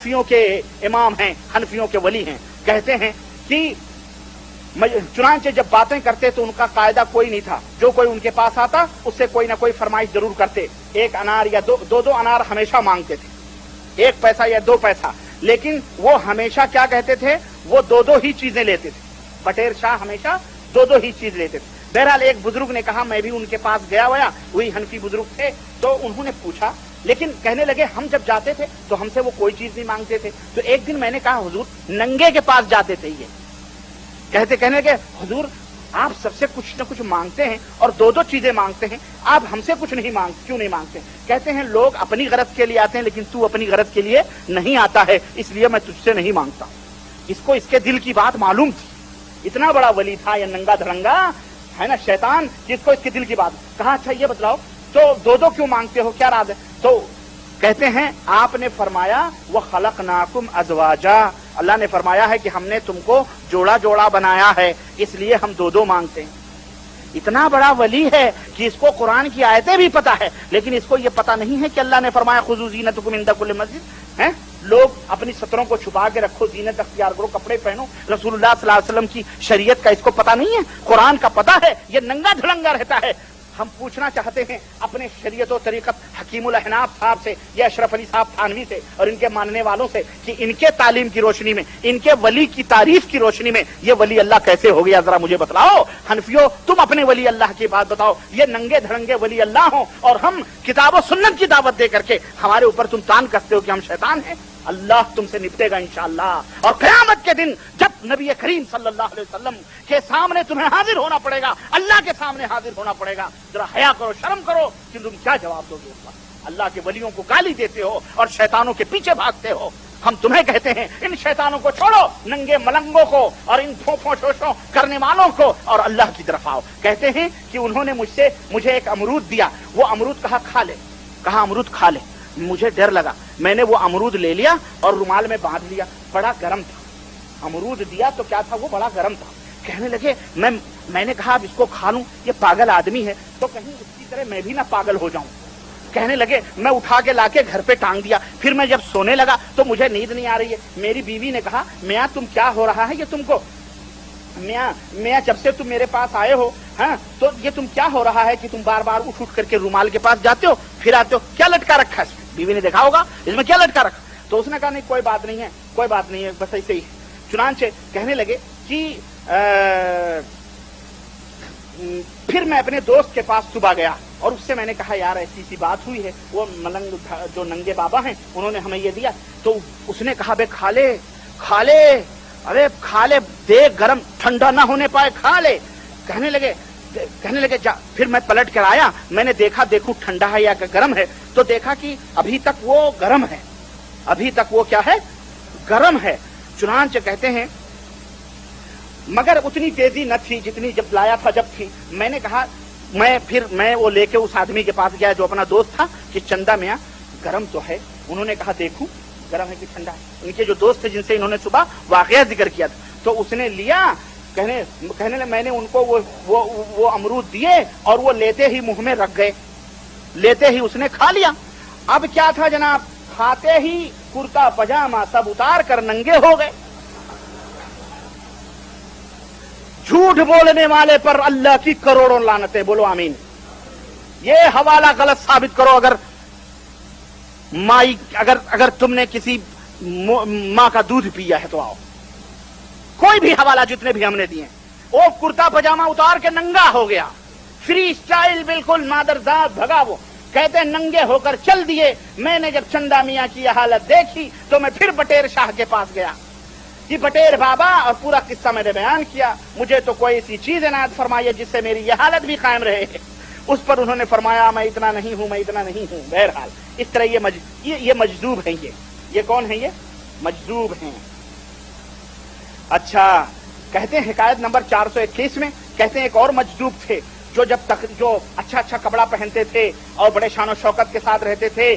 हनफियों के इमाम हैं, हनफियों के वली हैं, कहते हैं कि चुनांचे जब बातें करते तो उनका कायदा कोई नहीं था, जो कोई उनके पास आता उससे कोई ना कोई फरमाइश जरूर करते। एक अनार या दो अनार हमेशा मांगते थे, 1 पैसा या 2 पैसा, लेकिन वो हमेशा क्या कहते थे, वो दो ही चीजें लेते थे। बटेर शाह हमेशा दो ही चीज लेते थे। बहरहाल एक बुजुर्ग ने कहा, मैं भी उनके पास गया वही हनफी बुजुर्ग थे, तो उन्होंने पूछा, लेकिन कहने लगे हम जब जाते थे तो हमसे वो कोई चीज नहीं मांगते थे। तो एक दिन मैंने कहा, हुजूर नंगे के पास जाते थे, ये कहने लगे, हुजूर आप सबसे कुछ न कुछ मांगते हैं और दो चीजें मांगते हैं, आप हमसे कुछ नहीं क्यों नहीं मांगते? कहते हैं लोग अपनी गरज के लिए आते हैं, लेकिन तू अपनी गरज के लिए नहीं आता है, इसलिए मैं तुझसे नहीं मांगता। इसको इसके दिल की बात मालूम थी, इतना बड़ा वली था ये नंगा धड़ंगा है ना शैतान, जिसको इसके दिल की बात। कहा अच्छा ये बतलाओ, तो दो क्यों मांगते हो, क्या राज है? तो कहते हैं आपने फरमाया वो खलकनाकुम अज़वाजा, अल्लाह ने फरमाया है कि हमने तुमको जोड़ा जोड़ा बनाया है, इसलिए हम दो मांगते हैं। इतना बड़ा वली है कि इसको कुरान की आयतें भी पता है, लेकिन इसको ये पता नहीं है कि अल्लाह ने फरमाया खुज़ू ज़ीनतकुम इंदा कुल्लि मस्जिद है। लोग अपनी सतरों को छुपा के रखो, जीनत अख्तियार करो, कपड़े पहनो, रसूलुल्लाह सल्लल्लाहु अलैहि वसल्लम की शरीयत का इसको पता नहीं है, कुरान का पता है, ये नंगा धड़ंगा रहता है। हम पूछना चाहते हैं अपने शरीयत और तरीक़त हकीमुल अहनाफ साहब से या अशरफ अली साहब थानवी से और इनके मानने वालों से कि इनके तालीम की रोशनी में, इनके वली की तारीफ की रोशनी में ये वली अल्लाह कैसे हो गया, जरा मुझे बतलाओ। हनफियों तुम अपने वली अल्लाह की बात बताओ, ये नंगे धड़ंगे वली अल्लाह हो और हम किताब और सुन्नत की दावत दे करके हमारे ऊपर तुम तान कसते हो कि हम शैतान हैं। अल्लाह तुमसे निपटेगा इंशाअल्लाह, और क़यामत के दिन जब नबी करीम सल्लल्लाहु अलैहि वसल्लम के सामने तुम्हें हाजिर होना पड़ेगा, अल्लाह के सामने हाजिर होना पड़ेगा, जरा हया करो, शर्म करो कि तुम क्या जवाब दोगे उस वक्त। अल्लाह के वलियों को गाली देते हो और शैतानों के पीछे भागते हो। हम तुम्हें कहते हैं इन शैतानों को छोड़ो, नंगे मलंगों को और इन फोफो शोशों करने वालों को, और अल्लाह की तरफ आओ। कहते हैं कि उन्होंने मुझे एक अमरूद दिया, वो अमरूद कहा खा ले, कहा अमरूद खा ले। मुझे डर लगा, मैंने वो अमरूद ले लिया और रुमाल में बांध लिया, बड़ा गर्म था। अमरूद दिया तो क्या था, वो बड़ा गर्म था। कहने लगे मैंने कहा अब इसको खा लूं, ये पागल आदमी है, तो कहीं उसकी तरह मैं भी ना पागल हो जाऊं। कहने लगे मैं उठा के लाके घर पे टांग दिया। फिर मैं जब सोने लगा तो मुझे नींद नहीं आ रही है। मेरी बीवी ने कहा, मियां तुम क्या हो रहा है ये तुमको, मियां जब से तुम मेरे पास आए हो, हाँ, तो ये तुम क्या हो रहा है कि तुम बार बार उठ करके रुमाल के पास जाते हो फिर आते हो, क्या लटका रखा है इसमें? बीवी ने देखा होगा इसमें क्या लटका रखा, तो उसने कहा नहीं कोई बात नहीं है, कोई बात नहीं है, बस ऐसे ही। चुनांचे कहने लगे कि फिर मैं अपने दोस्त के पास सुबह गया और उससे मैंने कहा यार ऐसी सी बात हुई है, वो मलंग जो नंगे बाबा हैं उन्होंने हमें ये दिया। तो उसने कहा बे खा ले, अरे खा ले, देख गरम, ठंडा ना होने पाए, खा ले। कहने लगे जा। फिर मैं पलट कर आया, मैंने देखूं ठंडा है या गर्म है, तो देखा कि अभी तक वो गर्म है, अभी तक वो क्या है, गर्म है। चुनांचे कहते हैं मगर उतनी तेजी न थी जितनी जब लाया था जब थी। मैंने कहा मैं वो लेके उस आदमी के पास गया जो अपना दोस्त था कि चंदा मियां गर्म तो है। उन्होंने कहा देखूं गर्म है कि ठंडा है। इनके जो दोस्त थे जिनसे इन्होंने सुबह वाकया जिक्र किया था, तो उसने लिया, कहने लगे मैंने उनको वो अमरूद दिए और वो लेते ही मुंह में रख गए, लेते ही उसने खा लिया। अब क्या था जनाब, खाते ही कुर्ता पजामा सब उतार कर नंगे हो गए। झूठ बोलने वाले पर अल्लाह की करोड़ों लानतें, बोलो आमीन। ये हवाला गलत साबित करो। अगर तुमने किसी माँ का दूध पिया है तो आओ, कोई भी हवाला जितने भी हमने दिए, वो कुर्ता पजामा उतार के नंगा हो गया, फ्री स्टाइल बिल्कुल, मादरजात भगा। वो कहते हैं नंगे होकर चल दिए। मैंने जब चंदा मियां की यह हालत देखी तो मैं फिर बटेर शाह के पास गया कि बटेर बाबा, और पूरा किस्सा मैंने बयान किया। मुझे तो कोई ऐसी चीज इनायत फरमाइए जिससे मेरी यह हालत भी कायम रहे। उस पर उन्होंने फरमाया मैं इतना नहीं हूं, मैं इतना नहीं हूं। बहरहाल इस तरह ये मजदूब हैं, ये कौन है, ये मजदूब हैं। अच्छा, कहते हैं हिकायत नंबर 421 में, कहते हैं एक और मजदूब थे जो अच्छा कपड़ा पहनते थे और बड़े शान और शौकत के साथ रहते थे।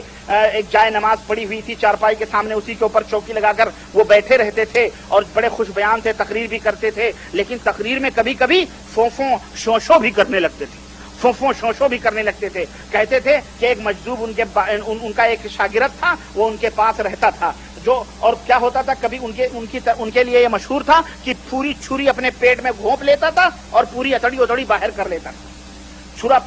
एक जाए नमाज पड़ी हुई थी चारपाई के सामने, उसी के ऊपर चौकी लगाकर वो बैठे रहते थे और बड़े खुश बयान थे, तकरीर भी करते थे, लेकिन तकरीर में कभी कभी फोफो शोशो भी करने लगते थे। فوفو شوشو بھی کرنے لگتے تھے. کہتے تھے کہ ایک مجذوب ان کا ایک شاگرد تھا, وہ ان کے پاس رہتا تھا, جو اور کیا ہوتا تھا, کبھی ان کے لیے یہ مشہور تھا کہ پوری چھری اپنے پیٹ میں گھونپ لیتا تھا اور پوری اتڑی باہر کر لیتا تھا. چھرا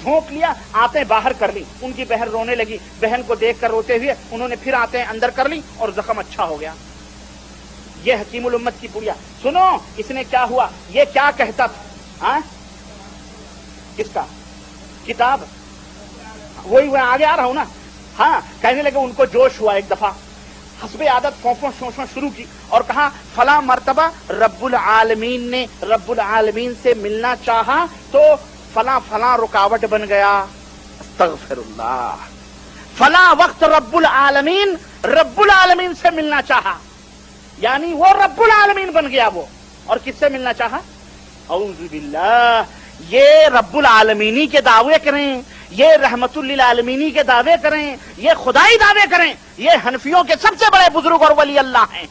بھونک لیا, آتے باہر کر لی. ان کی بہن رونے لگی, بہن کو دیکھ کر روتے ہوئے انہوں نے پھر آتے اندر کر لی اور زخم اچھا ہو گیا. یہ حکیم الامت کی پڑیا. سنو اس نے کیا ہوا, یہ کیا کہتا تھا, کس کا کتاب, وہی میں آگے آ رہا ہوں نا. ہاں, کہنے لگے ان کو جوش ہوا, ایک دفعہ حسب عادت فونفوں شوشوں شروع کی اور کہا فلاں مرتبہ رب العالمین سے ملنا چاہا تو فلاں رکاوٹ بن گیا. استغفر اللہ. فلاں وقت رب العالمین سے ملنا چاہا, یعنی وہ رب العالمین بن گیا وہ. اور کس سے ملنا چاہا؟ اعوذ باللہ. یہ رب العالمینی کے دعوے کریں, یہ رحمت للعالمینی کے دعوے کریں, یہ خدائی دعوے کریں, یہ حنفیوں کے سب سے بڑے بزرگ اور ولی اللہ ہیں,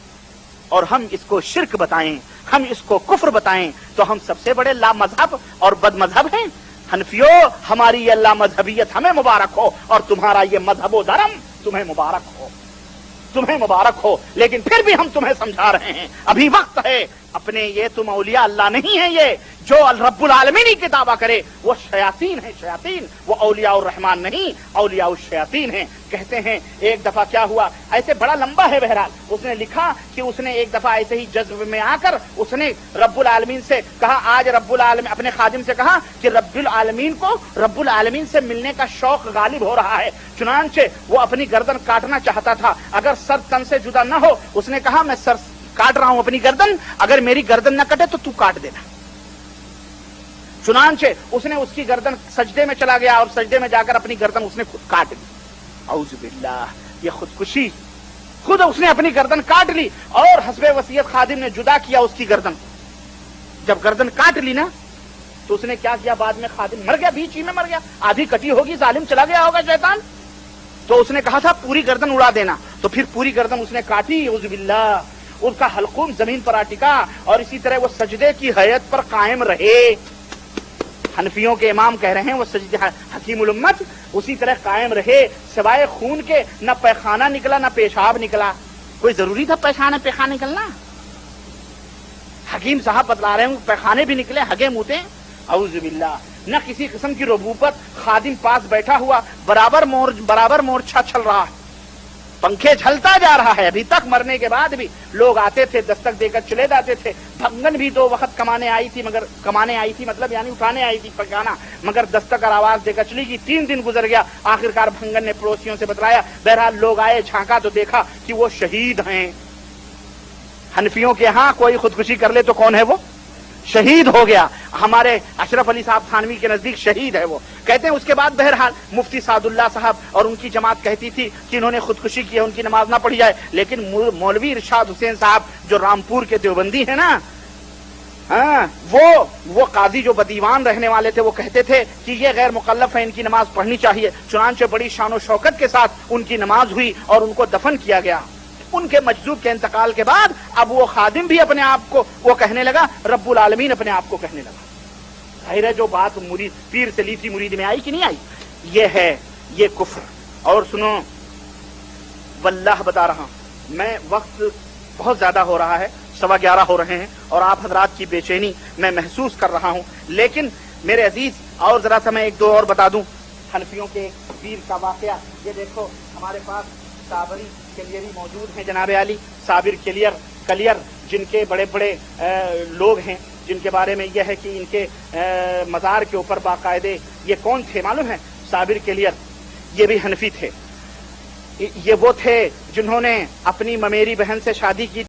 اور ہم اس کو شرک بتائیں, ہم اس کو کفر بتائیں تو ہم سب سے بڑے لا مذہب اور بد مذہب ہیں. حنفیوں, ہماری یہ لا مذہبیت ہمیں مبارک ہو, اور تمہارا یہ مذہب و درم تمہیں مبارک ہو, تمہیں مبارک ہو. لیکن پھر بھی ہم تمہیں سمجھا رہے ہیں, ابھی وقت ہے. اپنے یہ تم اولیاء اللہ نہیں ہیں, یہ جو رب العالمین کی دعویٰ کرے وہ شیاطین ہیں, شیاطین. وہ اولیاء الرحمان نہیں, اولیاء الشیاطین ہیں. کہتے ہیں ایک دفعہ کیا ہوا, ایسے بڑا لمبا ہے, بہرحال اس نے لکھا کہ اس نے ایک دفعہ ایسے ہی جذب میں آ کر اس نے رب العالمین سے کہا, آج رب العالمین اپنے خادم سے کہا کہ رب العالمین سے ملنے کا شوق غالب ہو رہا ہے. چنانچہ وہ اپنی گردن کاٹنا چاہتا تھا, اگر سر تن سے جدا نہ ہو. اس نے کہا میں سر کاٹ رہا ہوں اپنی گردن, اگر میری گردن نہ کٹے تو کاٹ دینا. چنانچہ اس نے اس کی گردن سجدے میں چلا گیا اور سجدے میں جا کر اپنی گردن اس نے خود کاٹ لی. اعوذ باللہ. یہ خودکشی, خود اس نے اپنی گردن کاٹ لی اور حسب وصیت خادم نے جدا کیا اس کی گردن. جب گردن کاٹ لی نا تو اس نے کیا کیا, بعد میں خادم مر گیا, بیچ ہی میں مر گیا, آدھی کٹی ہوگی, ظالم چلا گیا ہوگا شیطان. تو اس نے کہا تھا پوری گردن اڑا دینا, تو پھر پوری گردن اس نے کاٹی. اعوذ باللہ. اس کا حلقوم زمین پر آ ٹکا اور اسی طرح وہ سجدے کی حیت پر قائم رہے. حنفیوں کے امام کہہ رہے ہیں وہ سجدے, حکیم الامت اسی طرح قائم رہے, سوائے خون کے نہ پیخانہ نکلا نہ پیشاب نکلا. کوئی ضروری تھا پیخانہ نکلنا؟ حکیم صاحب بتلا رہے ہیں پیخانے بھی نکلے, ہگے موتے. اعوذ باللہ. نہ کسی قسم کی ربوبت, خادم پاس بیٹھا ہوا برابر مورچہ چل رہا ہے, پنکھے جھلتا جا رہا ہے. ابھی تک مرنے کے بعد بھی لوگ آتے تھے, دستک دے کر چلے جاتے تھے. بھنگن بھی 2 وقت کمانے آئی تھی مطلب یعنی اٹھانے آئی تھی پکانا, مگر دستک اور آواز دے کر چلی گئی. 3 دن گزر گیا, آخرکار بھنگن نے پڑوسیوں سے بتلایا. بہرحال لوگ آئے, جھانکا تو دیکھا کہ وہ شہید ہیں. حنفیوں کے ہاں کوئی خودکشی کر لے تو کون ہے وہ؟ شہید ہو گیا. ہمارے اشرف علی صاحب تھانوی کے نزدیک شہید ہے وہ. کہتے ہیں اس کے بعد بہرحال مفتی سعد اللہ صاحب اور ان کی جماعت کہتی تھی کہ انہوں نے خودکشی کی ہے, ان کی نماز نہ پڑھی جائے. لیکن مولوی ارشاد حسین صاحب جو رامپور کے دیوبندی ہیں نا, ہاں, وہ قاضی جو بدیوان رہنے والے تھے, وہ کہتے تھے کہ یہ غیر مکلف ہے, ان کی نماز پڑھنی چاہیے. چنانچہ بڑی شان و شوکت کے ساتھ ان کی نماز ہوئی اور ان کو دفن کیا گیا. ان کے مجذوب کے انتقال کے بعد اب وہ خادم بھی اپنے آپ کو وہ کہنے لگا, رب العالمین اپنے آپ کو کہنے لگا. ظاہر ہے جو بات مرید پیر سے لی تھی مرید میں آئی کہ نہیں آئی, یہ ہے یہ کفر. اور سنو, واللہ بتا رہا ہوں میں, وقت بہت زیادہ ہو رہا ہے, 11:15 ہو رہے ہیں اور آپ حضرات کی بے چینی میں محسوس کر رہا ہوں. لیکن میرے عزیز اور ذرا سا میں 1-2 اور بتا دوں حنفیوں کے پیر کا واقعہ. یہ دیکھو ہمارے پاس صابری کلیری موجود ہیں, جناب علی صابر کلیر جن کے بڑے بڑے لوگ ہیں, جن کے بارے میں یہ ہے کہ ان کے مزار کے اوپر باقاعدے, یہ کون تھے معلوم ہے؟ صابر کلیر. یہ بھی حنفی تھے. یہ وہ تھے جنہوں نے اپنی ممیری بہن سے شادی کی